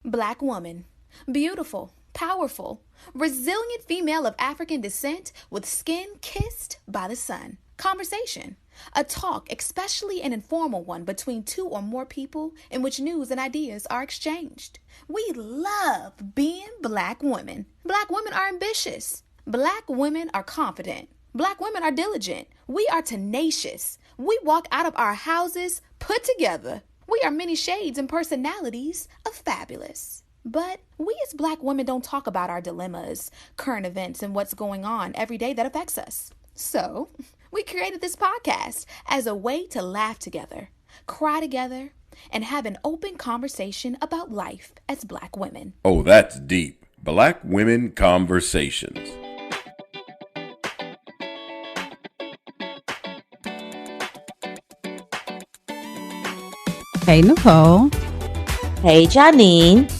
Black woman. Beautiful, powerful, resilient female of African descent with skin kissed by the sun. Conversation. A talk, especially an informal one between two or more people in which news and ideas are exchanged. We love being black women. Black women are ambitious. Black women are confident. Black women are diligent. We are tenacious. We walk out of our houses put together. We are many shades and personalities of fabulous. But we as black women don't talk about our dilemmas, current events, and what's going on every day that affects us. So, we created this podcast as a way to laugh together, cry together, and have an open conversation about life as black women. Oh, that's deep. Black Women Conversations. Hey, Nicole. Hey, Janine.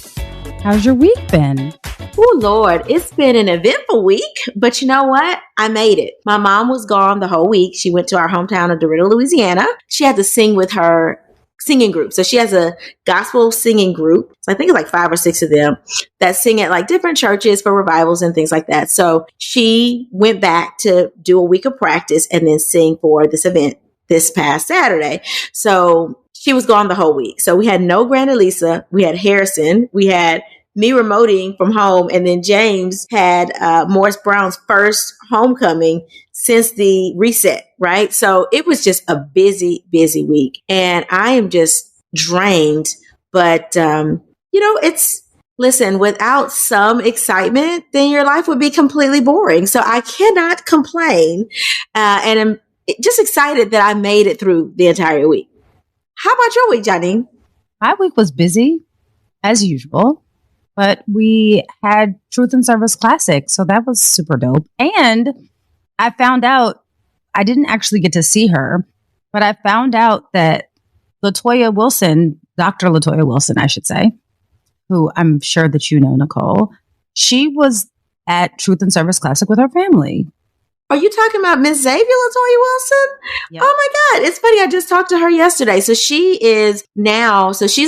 How's your week been? Oh, Lord, it's been an eventful week, but you know what? I made it. My mom was gone the whole week. She went to our hometown of Dorito, Louisiana. She had to sing with her singing group. So she has a gospel singing group. So I think it's like 5 or 6 of them that sing at like different churches for revivals and things like that. So she went back to do a week of practice and then sing for this event this past Saturday. So she was gone the whole week. So we had no Grand Elisa. We had Harrison. We had me remoting from home. And then James had Morris Brown's first homecoming since the reset, right? So it was just a busy, busy week. And I am just drained. But, listen, without some excitement, then your life would be completely boring. So I cannot complain. And I'm just excited that I made it through the entire week. How about your week, Janine? My week was busy, as usual, but we had Truth and Service Classic, so that was super dope. And I found out, I didn't actually get to see her, but I found out that Latoya Wilson, Dr. Latoya Wilson, I should say, who I'm sure that you know, Nicole, she was at Truth and Service Classic with her family. Are you talking about Miss Xavier Latoya Wilson? Yep. Oh my God. It's funny. I just talked to her yesterday. So she's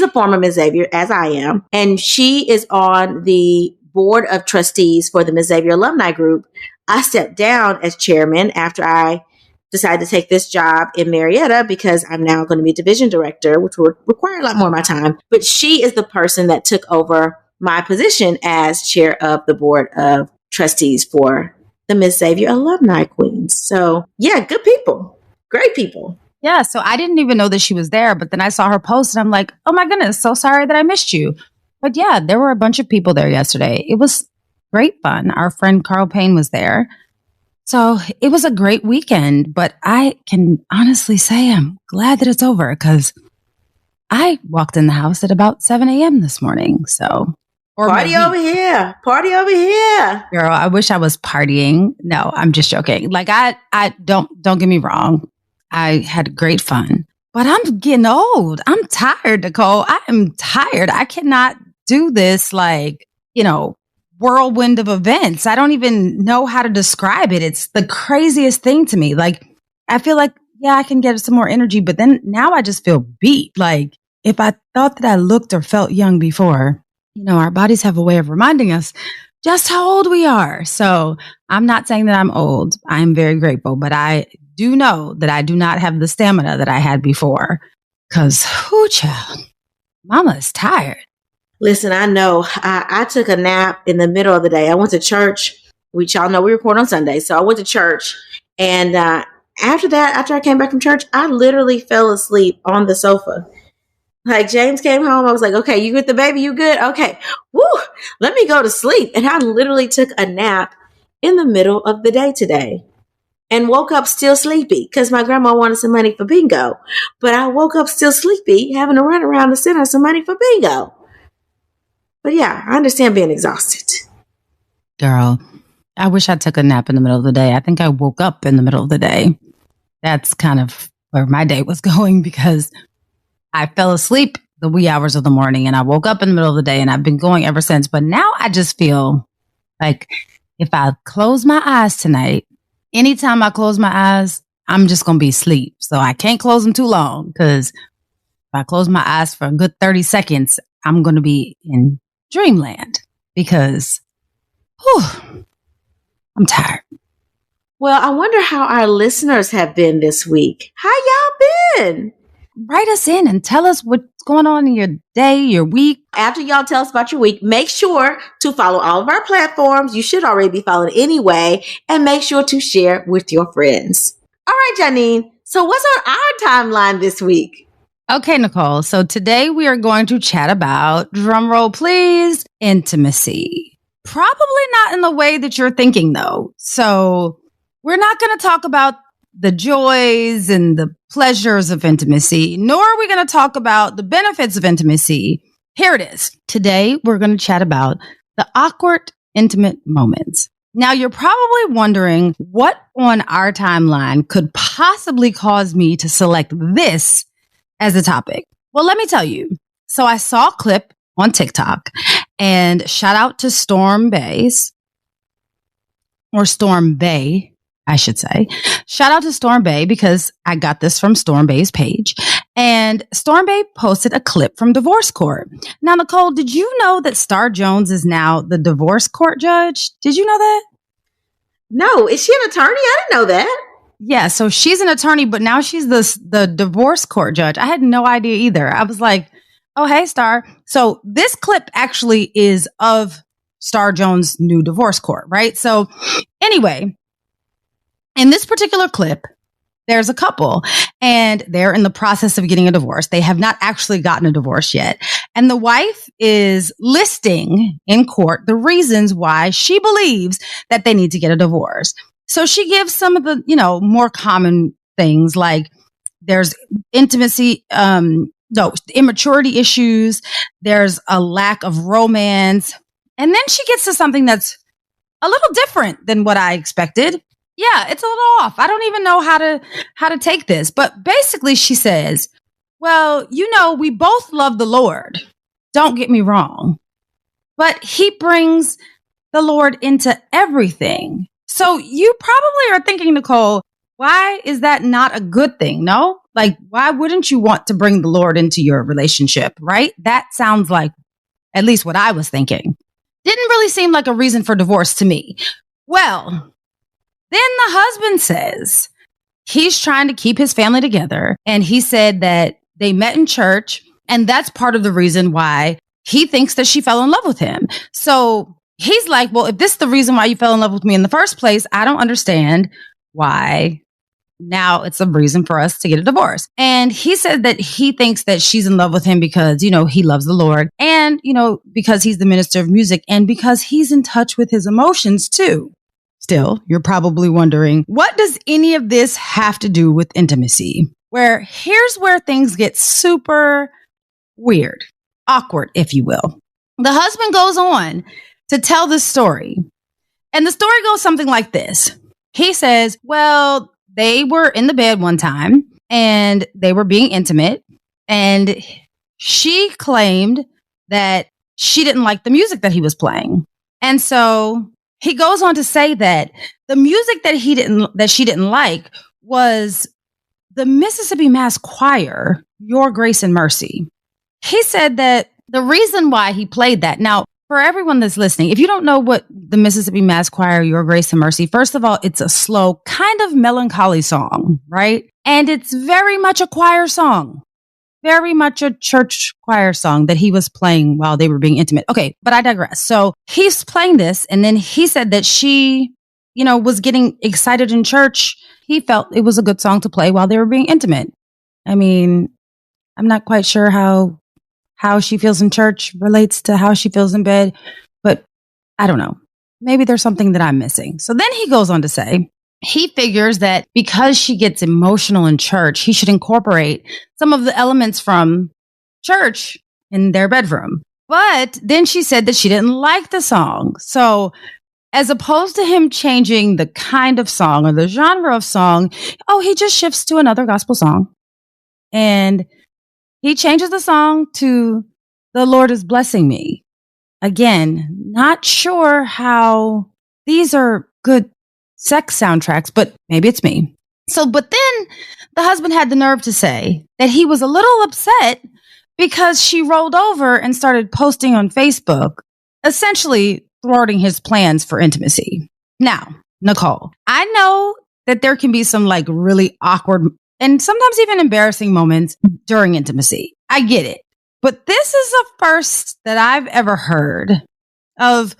a former Miss Xavier, as I am, and she is on the board of trustees for the Miss Xavier Alumni Group. I stepped down as chairman after I decided to take this job in Marietta because I'm now going to be division director, which would require a lot more of my time. But she is the person that took over my position as chair of the board of trustees for the Miss Xavier Alumni Queens. So yeah, good people, great people. Yeah. So I didn't even know that she was there, but then I saw her post and I'm like, oh my goodness, so sorry that I missed you. But yeah, there were a bunch of people there yesterday. It was great fun. Our friend Carl Payne was there. So it was a great weekend, but I can honestly say I'm glad that it's over because I walked in the house at about 7 a.m. this morning. So Party over here. Party over here. Girl, I wish I was partying. No, I'm just joking. Like I don't get me wrong. I had great fun. But I'm getting old. I'm tired, Nicole. I am tired. I cannot do this whirlwind of events. I don't even know how to describe it. It's the craziest thing to me. Like I feel like, yeah, I can get some more energy, but then now I just feel beat. Like if I thought that I looked or felt young before, our bodies have a way of reminding us just how old we are. So I'm not saying that I'm old. I'm very grateful, but I do know that I do not have the stamina that I had before because, child, mama is tired. Listen, I know I took a nap in the middle of the day. I went to church, which y'all know we record on Sunday. So I went to church. And after I came back from church, I literally fell asleep on the sofa. Like James came home, I was like, okay, you with the baby? You good? Okay. Woo, let me go to sleep. And I literally took a nap in the middle of the day today and woke up still sleepy because my grandma wanted some money for bingo. But I woke up still sleepy, having to run around to send her some money for bingo. But yeah, I understand being exhausted. Girl, I wish I took a nap in the middle of the day. I think I woke up in the middle of the day. That's kind of where my day was going because I fell asleep the wee hours of the morning and I woke up in the middle of the day and I've been going ever since. But now I just feel like if I close my eyes tonight, anytime I close my eyes, I'm just going to be asleep. So I can't close them too long because if I close my eyes for a good 30 seconds, I'm going to be in dreamland because I'm tired. Well, I wonder how our listeners have been this week. How y'all been? Write us in and tell us what's going on in your day, your week. After y'all tell us about your week, make sure to follow all of our platforms. You should already be following anyway. And make sure to share with your friends. All right, Janine. So what's on our timeline this week? Okay, Nicole. So today we are going to chat about, drumroll please, intimacy. Probably not in the way that you're thinking, though. So we're not going to talk about the joys and the pleasures of intimacy, nor are we going to talk about the benefits of intimacy. Here it is. Today, we're going to chat about the awkward, intimate moments. Now, you're probably wondering what on our timeline could possibly cause me to select this as a topic. Well, let me tell you. So I saw a clip on TikTok, and shout out to Storm Bay, I should say. Shout out to Storm Bay because I got this from Storm Bay's page. And Storm Bay posted a clip from divorce court. Now, Nicole, did you know that Star Jones is now the divorce court judge? Did you know that? No. Is she an attorney? I didn't know that. Yeah, so she's an attorney, but now she's the divorce court judge. I had no idea either. I was like, oh, hey, Star. So this clip actually is of Star Jones' new divorce court, right? So anyway, in this particular clip, there's a couple and they're in the process of getting a divorce. They have not actually gotten a divorce yet. And the wife is listing in court the reasons why she believes that they need to get a divorce. So she gives some of the, more common things like there's intimacy, immaturity issues. There's a lack of romance. And then she gets to something that's a little different than what I expected. Yeah, it's a little off. I don't even know how to take this. But basically she says, well, we both love the Lord. Don't get me wrong. But he brings the Lord into everything. So you probably are thinking, Nicole, why is that not a good thing? No? Like, why wouldn't you want to bring the Lord into your relationship, right? That sounds like at least what I was thinking. Didn't really seem like a reason for divorce to me. Well, then the husband says he's trying to keep his family together. And he said that they met in church. And that's part of the reason why he thinks that she fell in love with him. So he's like, well, if this is the reason why you fell in love with me in the first place, I don't understand why now it's a reason for us to get a divorce. And he said that he thinks that she's in love with him because, he loves the Lord and, because he's the minister of music and because he's in touch with his emotions too. Still, you're probably wondering, what does any of this have to do with intimacy? Here's where things get super weird, awkward, if you will. The husband goes on to tell this story. And the story goes something like this. He says, well, they were in the bed one time and they were being intimate. And she claimed that she didn't like the music that he was playing. And so he goes on to say that the music that she didn't like was the Mississippi Mass Choir, Your Grace and Mercy. He said that the reason why he played that. Now, for everyone that's listening, if you don't know what the Mississippi Mass Choir, Your Grace and Mercy, first of all, it's a slow, kind of melancholy song, right? And it's very much a choir song, very much a church choir song that he was playing while they were being intimate. Okay, but I digress. So he's playing this, and then he said that she, was getting excited in church. He felt it was a good song to play while they were being intimate. I mean, I'm not quite sure how she feels in church relates to how she feels in bed, but I don't know. Maybe there's something that I'm missing. So then he goes on to say, he figures that because she gets emotional in church, he should incorporate some of the elements from church in their bedroom. But then she said that she didn't like the song. So as opposed to him changing the kind of song or the genre of song, he just shifts to another gospel song. And he changes the song to The Lord is Blessing Me. Again, not sure how these are good sex soundtracks, but maybe it's me. But then the husband had the nerve to say that he was a little upset because she rolled over and started posting on Facebook essentially thwarting his plans for intimacy. Now, Nicole, I know that there can be some like really awkward and sometimes even embarrassing moments during intimacy. I get it. But this is the first that I've ever heard of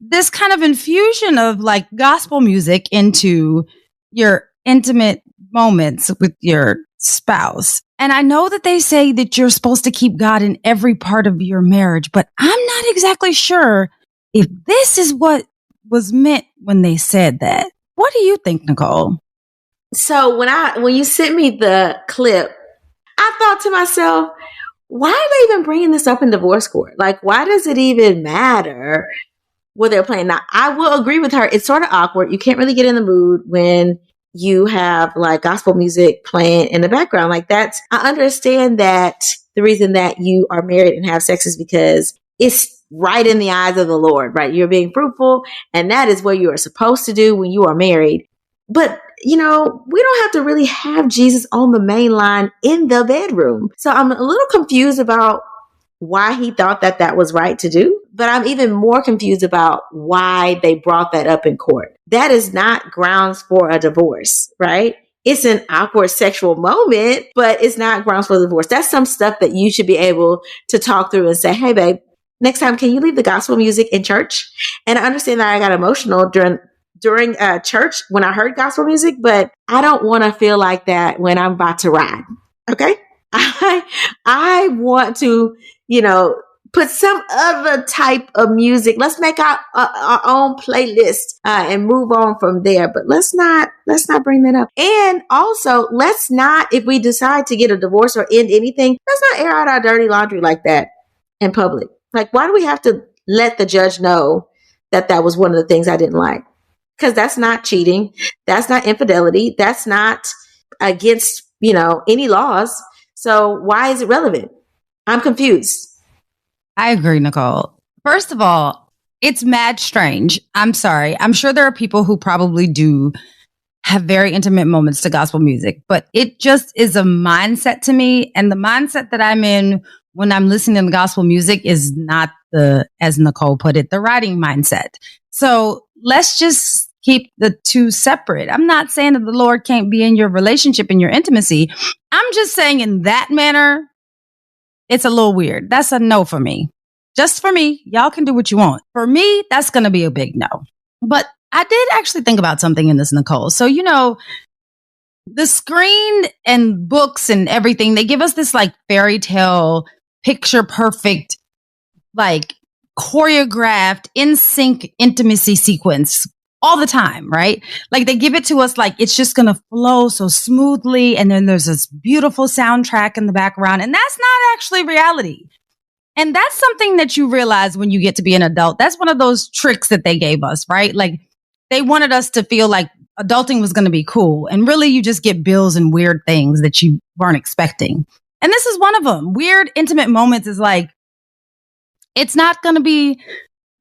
this kind of infusion of like gospel music into your intimate moments with your spouse. And I know that they say that you're supposed to keep God in every part of your marriage, but I'm not exactly sure if this is what was meant when they said that. What do you think, Nicole? So when you sent me the clip, I thought to myself, why are they even bringing this up in divorce court? Like, why does it even matter what they're playing? Now, I will agree with her. It's sort of awkward. You can't really get in the mood when you have like gospel music playing in the background. Like I understand that the reason that you are married and have sex is because it's right in the eyes of the Lord, right? You're being fruitful, and that is what you are supposed to do when you are married. But, we don't have to really have Jesus on the main line in the bedroom. So I'm a little confused about why he thought that was right to do. But I'm even more confused about why they brought that up in court. That is not grounds for a divorce, right? It's an awkward sexual moment, but it's not grounds for divorce. That's some stuff that you should be able to talk through and say, hey, babe, next time, can you leave the gospel music in church? And I understand that I got emotional during church when I heard gospel music, but I don't want to feel like that when I'm about to ride. Okay. I want to, put some other type of music. Let's make our own playlist and move on from there. But let's not bring that up. And also, let's not, if we decide to get a divorce or end anything, let's not air out our dirty laundry like that in public. Like, why do we have to let the judge know that was one of the things I didn't like? Because that's not cheating. That's not infidelity. That's not against, any laws. So why is it relevant? I'm confused. I agree, Nicole. First of all, it's mad strange. I'm sorry. I'm sure there are people who probably do have very intimate moments to gospel music, but it just is a mindset to me. And the mindset that I'm in when I'm listening to gospel music is not as Nicole put it, the writing mindset. So let's just keep the two separate. I'm not saying that the Lord can't be in your relationship and your intimacy. I'm just saying in that manner, it's a little weird. That's a no for me. Just for me. Y'all can do what you want. For me, that's going to be a big no. But I did actually think about something in this, Nicole. So, the screen and books and everything, they give us this like fairy tale, picture perfect, like choreographed, in sync intimacy sequence all the time, right? Like they give it to us like it's just going to flow so smoothly. And then there's this beautiful soundtrack in the background. And that's not actually reality. And that's something that you realize when you get to be an adult. That's one of those tricks that they gave us, right? Like they wanted us to feel like adulting was going to be cool. And really you just get bills and weird things that you weren't expecting. And this is one of them. Weird intimate moments is like, it's not going to be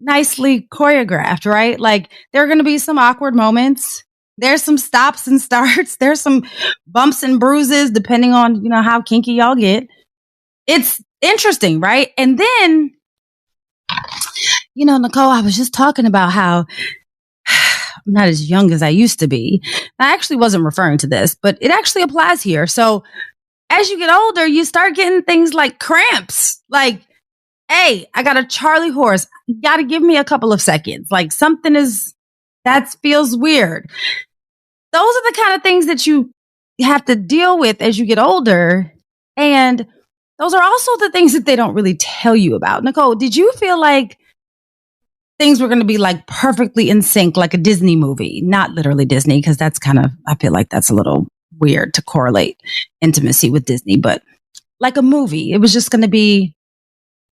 nicely choreographed, right? Like there are going to be some awkward moments. There's some stops and starts. There's some bumps and bruises, depending on, how kinky y'all get. It's interesting, right? And then, Nicole, I was just talking about how I'm not as young as I used to be. I actually wasn't referring to this, but it actually applies here. So as you get older, you start getting things like cramps, like, hey, I got a Charlie horse. You got to give me a couple of seconds. Like that feels weird. Those are the kind of things that you have to deal with as you get older. And those are also the things that they don't really tell you about. Nicole, did you feel like things were going to be like perfectly in sync, like a Disney movie? Not literally Disney, because that's I feel like that's a little weird to correlate intimacy with Disney, but like a movie. It was just going to be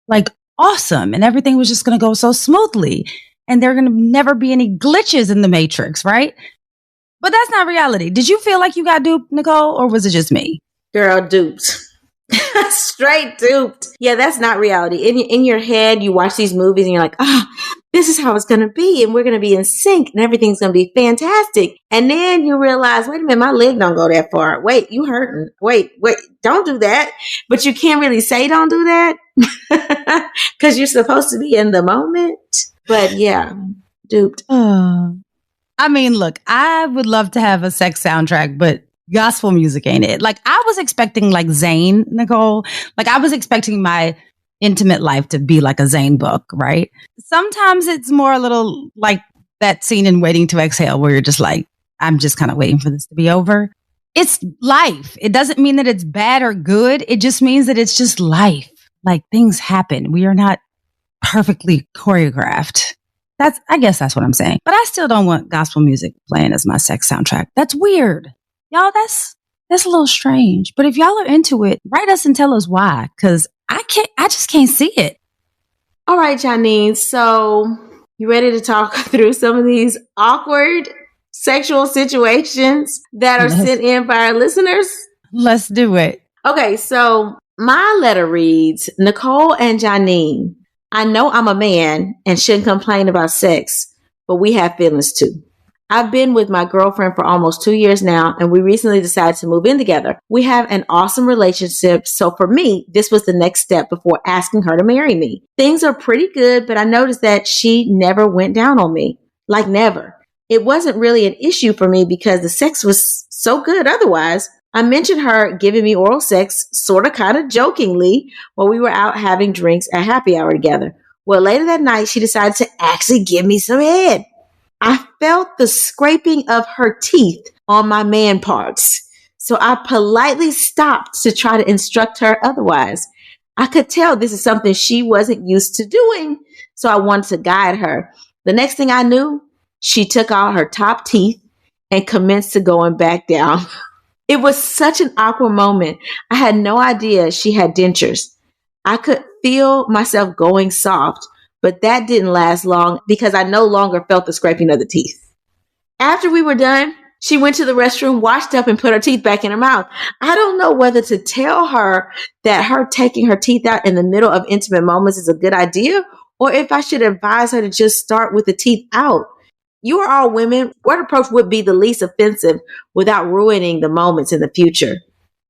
like awesome. And everything was just going to go so smoothly. And there are going to never be any glitches in the matrix, right? But that's not reality. Did you feel like you got duped, Nicole, or was it just me? Girl, duped. Straight duped. Yeah, that's not reality. In your head, you watch these movies and you're like, this is how it's going to be. And we're going to be in sync and everything's going to be fantastic. And then you realize, wait a minute, my leg don't go that far. Wait, you hurting. Wait, don't do that. But you can't really say don't do that because you're supposed to be in the moment. But yeah, duped. I mean, look, I would love to have a sex soundtrack, but gospel music ain't it. Like, I was expecting like Zayn, Nicole. Like, I was expecting my intimate life to be like a Zayn book, right? Sometimes it's more a little like that scene in Waiting to Exhale where you're just like, I'm just kind of waiting for this to be over. It's life. It doesn't mean that it's bad or good. It just means that it's just life. Like, things happen. We are not perfectly choreographed. I guess that's what I'm saying. But I still don't want gospel music playing as my sex soundtrack. That's weird. Y'all, that's a little strange. But if y'all are into it, write us and tell us why. Because I just can't see it. All right, Janine. So you ready to talk through some of these awkward sexual situations that are sent in by our listeners? Let's do it. Okay, so my letter reads, Nicole and Janine, I know I'm a man and shouldn't complain about sex, but we have feelings too. I've been with my girlfriend for almost 2 years now, and we recently decided to move in together. We have an awesome relationship, so for me, this was the next step before asking her to marry me. Things are pretty good, but I noticed that she never went down on me. Like never. It wasn't really an issue for me because the sex was so good otherwise. I mentioned her giving me oral sex, sort of kind of jokingly, while we were out having drinks at happy hour together. Well, later that night, she decided to actually give me some head. I felt the scraping of her teeth on my man parts. So I politely stopped to try to instruct her otherwise. I could tell this is something she wasn't used to doing, so I wanted to guide her. The next thing I knew, she took out her top teeth and commenced to going back down. It was such an awkward moment. I had no idea she had dentures. I could feel myself going soft, but that didn't last long because I no longer felt the scraping of the teeth. After we were done, she went to the restroom, washed up, and put her teeth back in her mouth. I don't know whether to tell her that her taking her teeth out in the middle of intimate moments is a good idea, or if I should advise her to just start with the teeth out. You are all women. What approach would be the least offensive without ruining the moments in the future?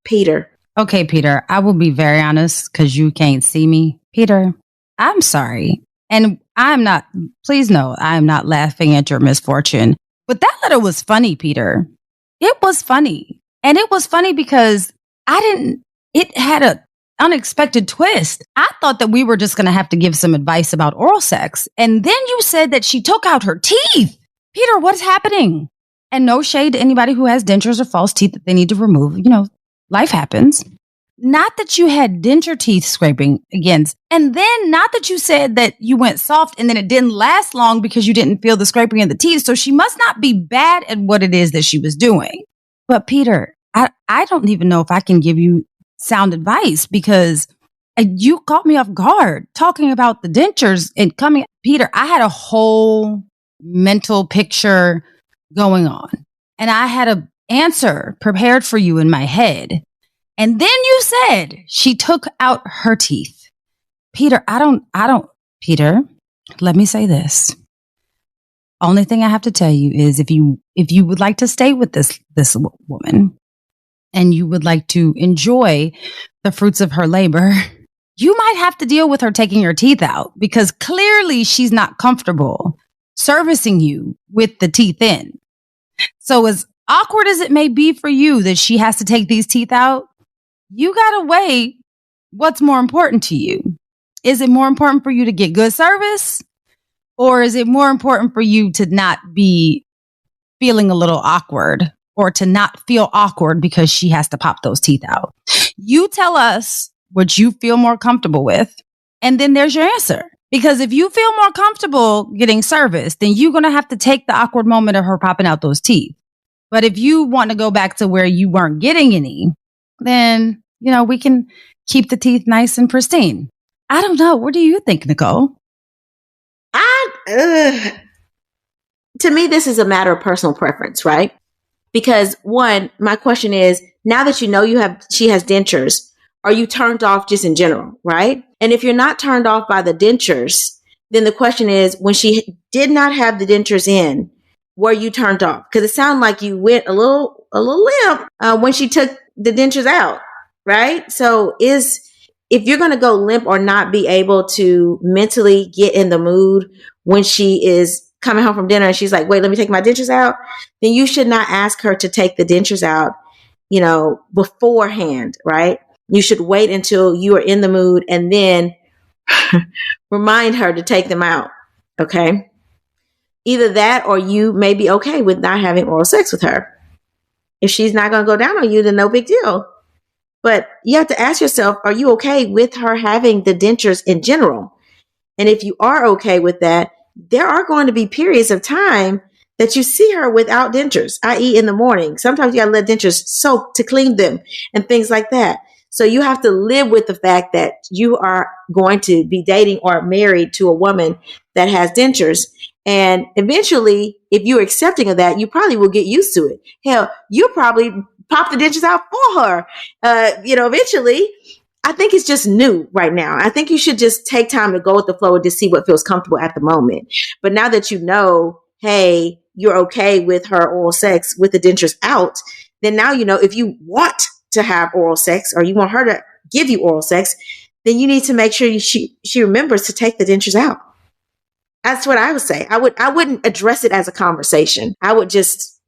Peter. Okay, Peter, I will be very honest because you can't see me. Peter, I'm sorry. And please know, I'm not laughing at your misfortune. But that letter was funny, Peter. It was funny. And it was funny because it had an unexpected twist. I thought that we were just going to have to give some advice about oral sex. And then you said that she took out her teeth. Peter, what's happening? And no shade to anybody who has dentures or false teeth that they need to remove. You know, life happens. Not that you had denture teeth scraping against. And then not that you said that you went soft and then it didn't last long because you didn't feel the scraping of the teeth. So she must not be bad at what it is that she was doing. But Peter, I don't even know if I can give you sound advice because you caught me off guard talking about the dentures and coming. Peter, I had a whole mental picture going on and I had an answer prepared for you in my head. And then you said she took out her teeth. Peter, Peter, let me say this. Only thing I have to tell you is if you would like to stay with this woman and you would like to enjoy the fruits of her labor, you might have to deal with her taking your teeth out because clearly she's not comfortable servicing you with the teeth in. So as awkward as it may be for you that she has to take these teeth out, you got to weigh what's more important to you. Is it more important for you to get good service? Or is it more important for you to not be feeling a little awkward or to not feel awkward because she has to pop those teeth out? You tell us what you feel more comfortable with, and then there's your answer. Because if you feel more comfortable getting service, then you're going to have to take the awkward moment of her popping out those teeth. But if you want to go back to where you weren't getting any, then, you know, we can keep the teeth nice and pristine. I don't know. What do you think, Nicole? To me, this is a matter of personal preference, right? Because one, my question is, now that you know she has dentures, are you turned off just in general, right? And if you're not turned off by the dentures, then the question is, when she did not have the dentures in, were you turned off? Because it sounded like you went a little limp when she took the dentures out, right? So if you're going to go limp or not be able to mentally get in the mood when she is coming home from dinner and she's like, wait, let me take my dentures out, then you should not ask her to take the dentures out, beforehand, right? You should wait until you are in the mood and then remind her to take them out. Okay. Either that or you may be okay with not having oral sex with her. If she's not going to go down on you, then no big deal. But you have to ask yourself, are you okay with her having the dentures in general? And if you are okay with that, there are going to be periods of time that you see her without dentures, i.e. in the morning. Sometimes you got to let dentures soak to clean them and things like that. So you have to live with the fact that you are going to be dating or married to a woman that has dentures. And eventually, if you're accepting of that, you probably will get used to it. Hell, you probably pop the dentures out for her. Eventually, I think it's just new right now. I think you should just take time to go with the flow and just see what feels comfortable at the moment. But now that you know, hey, you're okay with her oral sex with the dentures out, then now if you want to have oral sex or you want her to give you oral sex, then you need to make sure she remembers to take the dentures out. That's what I would say. I wouldn't address it as a conversation. I would just,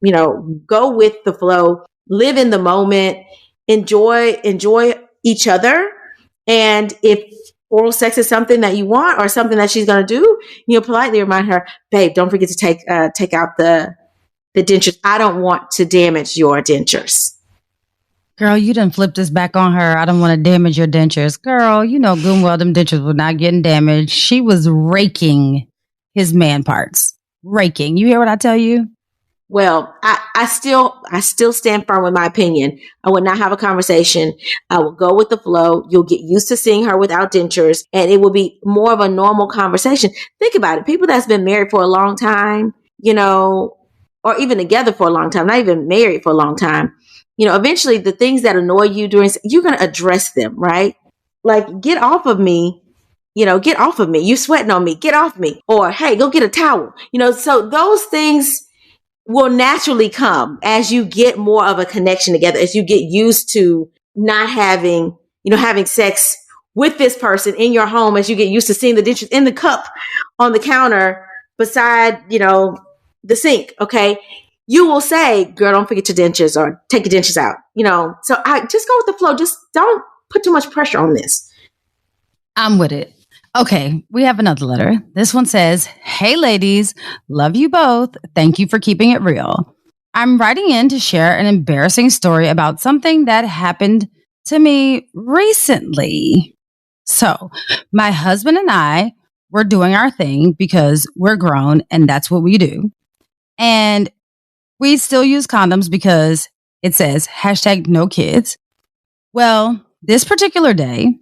go with the flow, live in the moment, enjoy each other. And if oral sex is something that you want or something that she's going to do, politely remind her, babe, don't forget to take out the dentures. I don't want to damage your dentures. Girl, you done flipped this back on her. I don't want to damage your dentures. Girl, you know good and well them dentures were not getting damaged. She was raking his man parts. Raking. You hear what I tell you? Well, I still stand firm with my opinion. I would not have a conversation. I will go with the flow. You'll get used to seeing her without dentures and it will be more of a normal conversation. Think about it. People that's been married for a long time, or even together for a long time, not even married for a long time, eventually the things that annoy you you're going to address them, right? Like, get off of me. Get off of me. You sweating on me. Get off me. Or, hey, go get a towel. So those things will naturally come as you get more of a connection together, as you get used to not having sex with this person in your home, as you get used to seeing the dishes in the cup on the counter beside, the sink. Okay. You will say, girl, don't forget your dentures or take your dentures out, so I just go with the flow. Just don't put too much pressure on this. I'm with it. Okay, we have another letter. This one says, hey ladies, love you both. Thank you for keeping it real. I'm writing in to share an embarrassing story about something that happened to me recently. So, my husband and I were doing our thing because we're grown and that's what we do. And we still use condoms because it says #no-kids. Well, this particular day,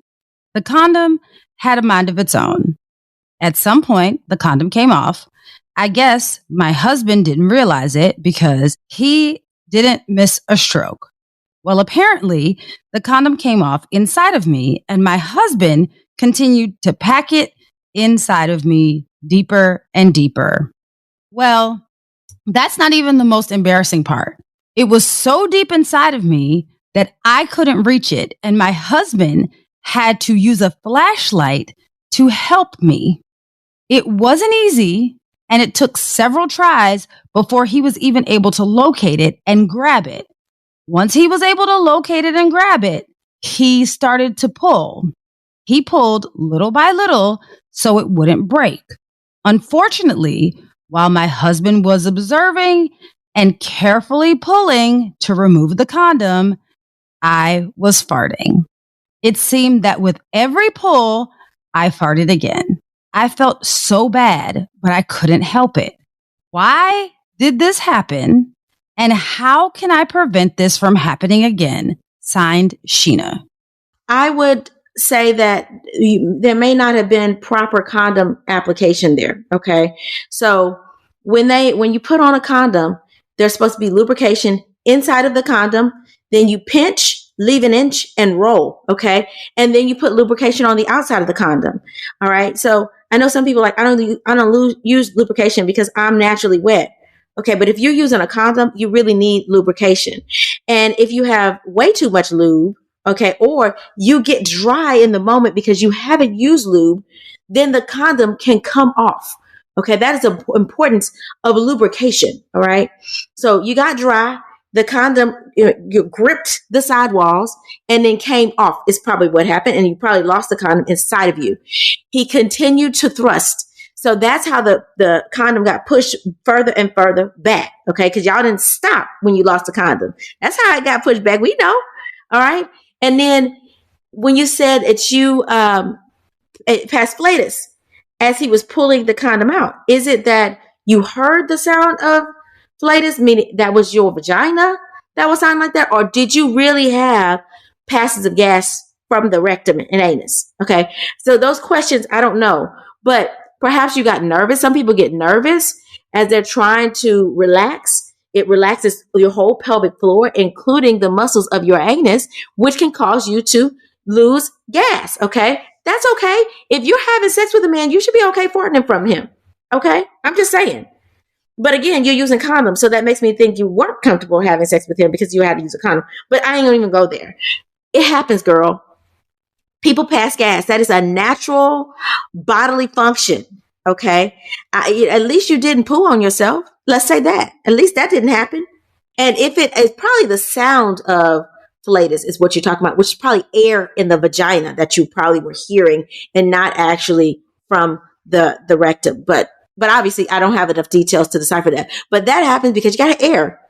the condom had a mind of its own. At some point, the condom came off. I guess my husband didn't realize it because he didn't miss a stroke. Well, apparently, the condom came off inside of me, and my husband continued to pack it inside of me deeper and deeper. Well, that's not even the most embarrassing part. It was so deep inside of me that I couldn't reach it, and my husband had to use a flashlight to help me. It wasn't easy, and it took several tries before he was even able to locate it and grab it. Once he was able to locate it and grab it, he started to pull. He pulled little by little so it wouldn't break. Unfortunately, while my husband was observing and carefully pulling to remove the condom, I was farting. It seemed that with every pull, I farted again. I felt so bad, but I couldn't help it. Why did this happen? And how can I prevent this from happening again? Signed, Sheena. I would say that there may not have been proper condom application there. Okay. So when you put on a condom, there's supposed to be lubrication inside of the condom. Then you pinch leave an inch and roll. Okay. And then you put lubrication on the outside of the condom. All right. So I know some people like, I don't use lubrication because I'm naturally wet. Okay. But if you're using a condom, you really need lubrication. And if you have way too much lube, okay, or you get dry in the moment because you haven't used lube, then the condom can come off. Okay. That is the importance of lubrication. All right. So you got dry. The condom, you gripped the sidewalls and then came off. Is probably what happened. And you probably lost the condom inside of you. He continued to thrust. So that's how the condom got pushed further and further back. Okay. Cause y'all didn't stop when you lost the condom. That's how it got pushed back. We know. All right. And then when you said it's you, past flatus, as he was pulling the condom out, is it that you heard the sound of flatus, meaning that was your vagina that was sounding like that? Or did you really have passes of gas from the rectum and anus? Okay. So those questions, I don't know, but perhaps you got nervous. Some people get nervous as they're trying to relax. It relaxes your whole pelvic floor, including the muscles of your anus, which can cause you to lose gas. Okay. That's okay. If you're having sex with a man, you should be okay farting from him. Okay. I'm just saying. But again, you're using condoms. So that makes me think you weren't comfortable having sex with him because you had to use a condom. But I ain't gonna even go there. It happens, girl. People pass gas. That is a natural bodily function. Okay. At least you didn't poo on yourself. Let's say that. At least that didn't happen. And if it is probably the sound of flatus is what you're talking about, which is probably air in the vagina that you probably were hearing and not actually from the rectum. But obviously I don't have enough details to decipher that. But that happens because you got air.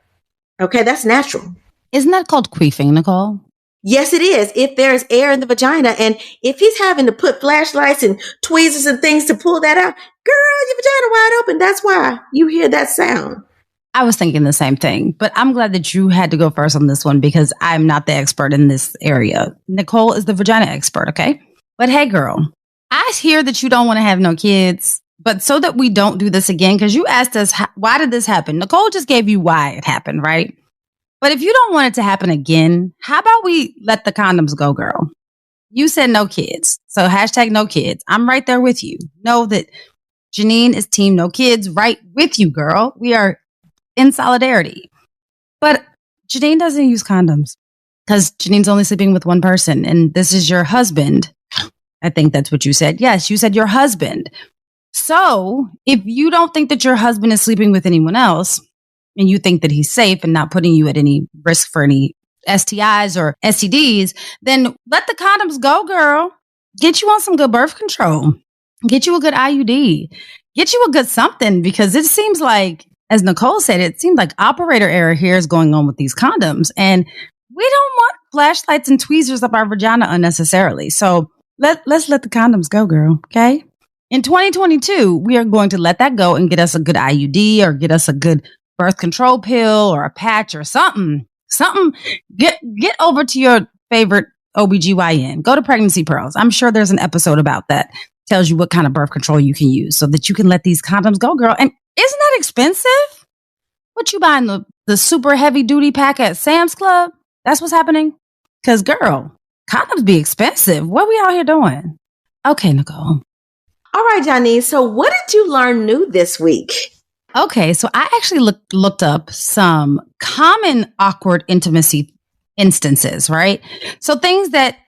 Okay. That's natural. Isn't that called queefing, Nicole? Yes, it is. If there's air in the vagina and if he's having to put flashlights and tweezers and things to pull that out, girl, your vagina wide open. That's why you hear that sound. I was thinking the same thing, but I'm glad that you had to go first on this one because I'm not the expert in this area. Nicole is the vagina expert, okay? But hey, girl, I hear that you don't want to have no kids, but so that we don't do this again, because you asked us, why did this happen? Nicole just gave you why it happened, right? But if you don't want it to happen again, how about we let the condoms go, girl? You said no kids. So hashtag no kids. I'm right there with you. Know that Janine is team no kids right with you, girl. We are in solidarity. But Janine doesn't use condoms because Janine's only sleeping with one person. And this is your husband. I think that's what you said. Yes, you said your husband. So if you don't think that your husband is sleeping with anyone else, and you think that he's safe and not putting you at any risk for any STIs or STDs, then let the condoms go, girl. Get you on some good birth control. Get you a good IUD. Get you a good something, because it seems like, as Nicole said, it seems like operator error here is going on with these condoms. And we don't want flashlights and tweezers up our vagina unnecessarily. So let's let the condoms go, girl. Okay? In 2022, we are going to let that go and get us a good IUD or get us a good birth control pill or a patch or something. Get over to your favorite OBGYN. Go to Pregnancy Pearls. I'm sure there's an episode about that. Tells you what kind of birth control you can use so that you can let these condoms go, girl. And isn't that expensive? What you buying, the super heavy duty pack at Sam's Club? That's what's happening? Because, girl, condoms be expensive. What we out here doing? Okay, Nicole. All right, Johnny. So what did you learn new this week? Okay, so I actually looked up some common awkward intimacy instances, right? So things that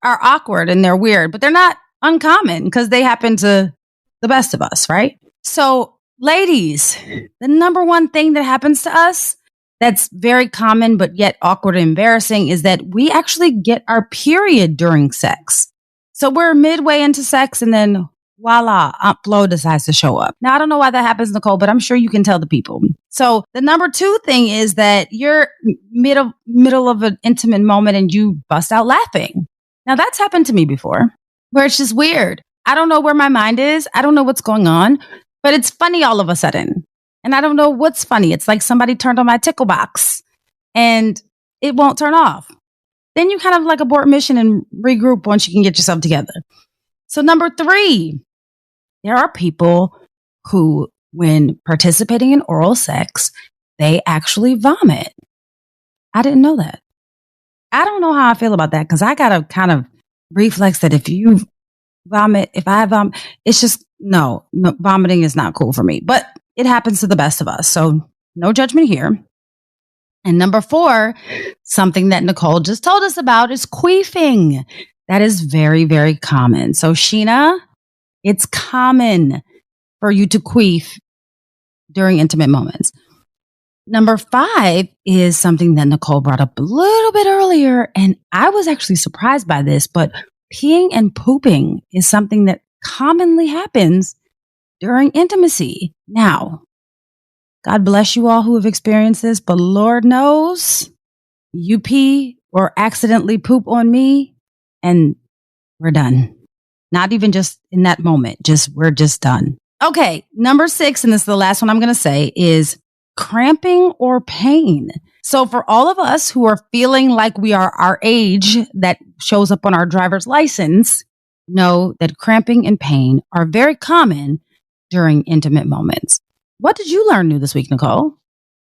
are awkward and they're weird, but they're not uncommon because they happen to the best of us, right? So ladies, the number one thing that happens to us that's very common but yet awkward and embarrassing is that we actually get our period during sex. So we're midway into sex and then voila, Aunt Flo decides to show up. Now, I don't know why that happens, Nicole, but I'm sure you can tell the people. So the number two thing is that you're middle of an intimate moment and you bust out laughing. Now, that's happened to me before, where it's just weird. I don't know where my mind is. I don't know what's going on, but it's funny all of a sudden. And I don't know what's funny. It's like somebody turned on my tickle box and it won't turn off. Then you kind of like abort mission and regroup once you can get yourself together. So number three, there are people who, when participating in oral sex, they actually vomit. I didn't know that. I don't know how I feel about that because I got a kind of reflex that if you vomit, if I vomit, it's just no, vomiting is not cool for me. But it happens to the best of us. So no judgment here. And number 4, something that Nicole just told us about is queefing. That is very, very common. So Sheena, it's common for you to queef during intimate moments. Number 5 is something that Nicole brought up a little bit earlier, and I was actually surprised by this, but peeing and pooping is something that commonly happens during intimacy. Now, God bless you all who have experienced this, but Lord knows you pee or accidentally poop on me, and we're done. Not even just in that moment, we're just done. Okay, number 6, and this is the last one I'm going to say, is cramping or pain. So for all of us who are feeling like we are our age that shows up on our driver's license, know that cramping and pain are very common during intimate moments. What did you learn new this week, Nicole?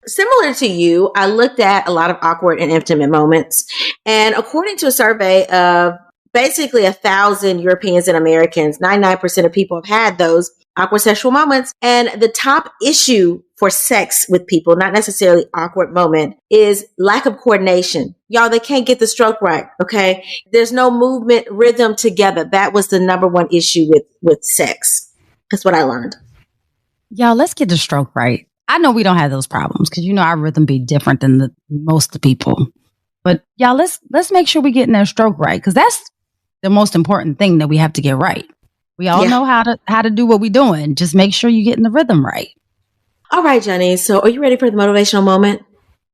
Similar to you, I looked at a lot of awkward and intimate moments. And according to a survey of basically 1,000 Europeans and Americans, 99% of people have had those awkward sexual moments. And the top issue for sex with people, not necessarily awkward moment, is lack of coordination. Y'all, they can't get the stroke right. Okay. There's no movement rhythm together. That was the number one issue with sex. That's what I learned. Y'all, let's get the stroke right. I know we don't have those problems because our rhythm be different than most of the people. But y'all, let's make sure we getting that stroke right because that's the most important thing that we have to get right. We all know how to do what we're doing. Just make sure you're getting the rhythm right. All right, Johnny. So are you ready for the motivational moment?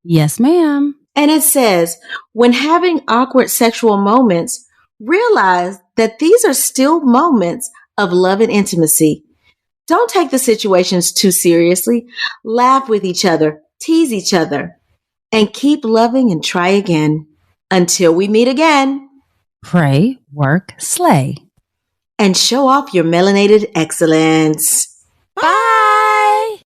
Yes, ma'am. And it says, when having awkward sexual moments, realize that these are still moments of love and intimacy. Don't take the situations too seriously. Laugh with each other, tease each other, and keep loving and try again. Until we meet again. Pray, work, slay. And show off your melanated excellence. Bye.